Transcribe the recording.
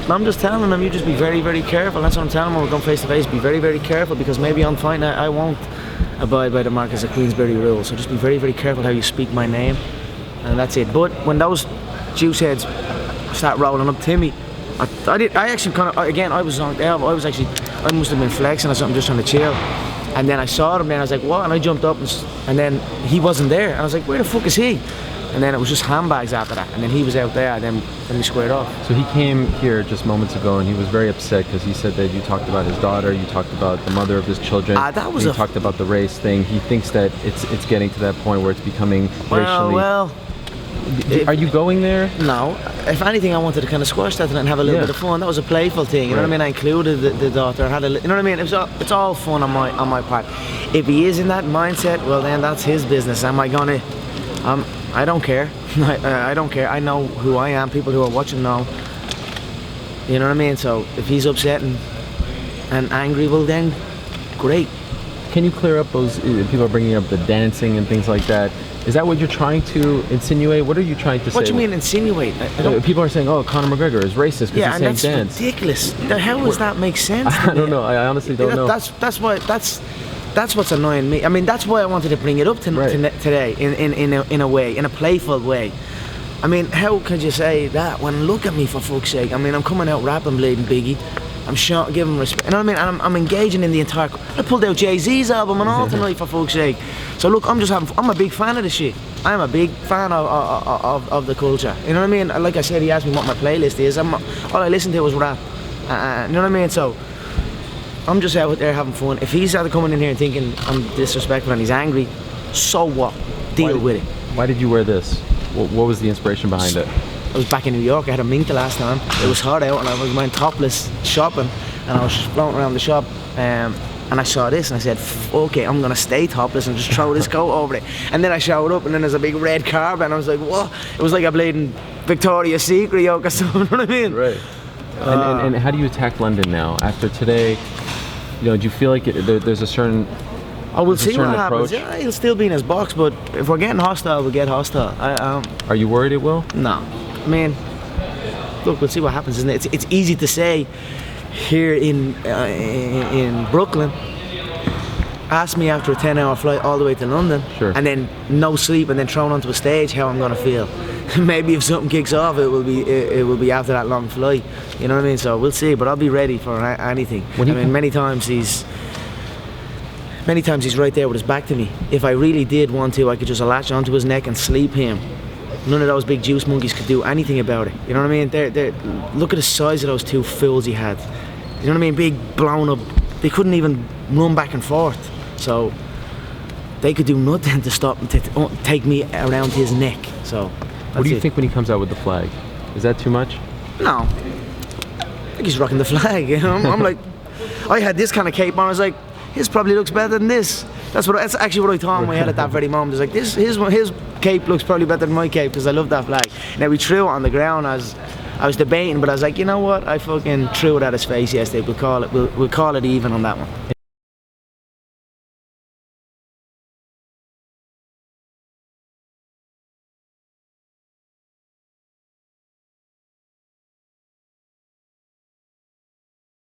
I'm just telling him, you just be very, very careful. That's what I'm telling him when we're going face to face. Be very, very careful, because maybe on fight night I won't abide by the Marquess of Queensberry rules. So just be very, very careful how you speak my name, and that's it. But when those juice heads start rolling up Timmy, I actually kind of, again, I was on. I must have been flexing or something, just trying to chill. And then I saw him, and I was like, what? And I jumped up, and then he wasn't there. And I was like, where the fuck is he? And then it was just handbags after that. And then he was out there, and then we squared off. So he came here just moments ago, and he was very upset because he said that you talked about his daughter, you talked about the mother of his children. You talked about the race thing. He thinks that it's getting to that point where it's becoming racially. Well. Are you going there? No. If anything, I wanted to kind of squash that and have a little bit of fun. That was a playful thing. You know what I mean? I included the daughter. You know what I mean? It's all fun on my part. If he is in that mindset, well, then that's his business. Am I gonna? I don't care. I don't care. I know who I am. People who are watching know. You know what I mean? So if he's upset and angry, well then, great. Can you clear up those? People are bringing up the dancing and things like that. Is that what you're trying to insinuate? What are you trying to say? What do you mean insinuate? People are saying, oh, Conor McGregor is racist because he's saying dance. Ridiculous. How does that make sense? I don't know. I honestly don't know. That's what's annoying me. I mean, that's why I wanted to bring it up today in a way, in a playful way. I mean, how could you say that when, look at me, for fuck's sake? I mean, I'm coming out rapping, bleeding Biggie. I'm shot, giving respect. You know what I mean? I'm engaging in the entire. I pulled out Jay-Z's album and all tonight, for fuck's sake. So look, I'm a big fan of the shit. I'm a big fan of the culture. You know what I mean? Like I said, he asked me what my playlist is. All I listened to was rap. You know what I mean? So I'm just out there having fun. If he's out coming in here and thinking I'm disrespectful and he's angry, so what? Deal with it. Why did you wear this? What was the inspiration behind it? I was back in New York. I had a mink the last time. It was hot out, and I was going topless shopping, and I was just floating around the shop, and I saw this, and I said, okay, I'm gonna stay topless and just throw this coat over it. And then I showed up, and then there's a big red carpet, and I was like, what? It was like a bleeding Victoria's Secret yoke or something. You know what I mean? Right. And how do you attack London now after today? You know, do you feel like there's a certain? I will see what happens. Yeah, he'll still be in his box, but if we're getting hostile, we'll get hostile. Are you worried it will? No. I mean, look, we'll see what happens, isn't it? It's easy to say here in Brooklyn. Ask me after a 10-hour flight all the way to London, and then no sleep, and then thrown onto a stage, how I'm gonna feel. Maybe if something kicks off, it will be after that long flight. You know what I mean? So we'll see, but I'll be ready for anything. Many times he's right there with his back to me. If I really did want to, I could just latch onto his neck and sleep him. None of those big juice monkeys could do anything about it. You know what I mean? Look at the size of those two fools he had. You know what I mean? Big, blown up. They couldn't even run back and forth. So they could do nothing to stop and take me around his neck. So what do you think when he comes out with the flag? Is that too much? No. I think he's rocking the flag. You know? I'm like, I had this kind of cape on. I was like, his probably looks better than this. That's actually what I thought in my head at that very moment. It's like, his cape looks probably better than my cape because I love that flag. Now we threw it on the ground as I was debating, but I was like, you know what? I fucking threw it at his face yesterday. We'll call it even on that one.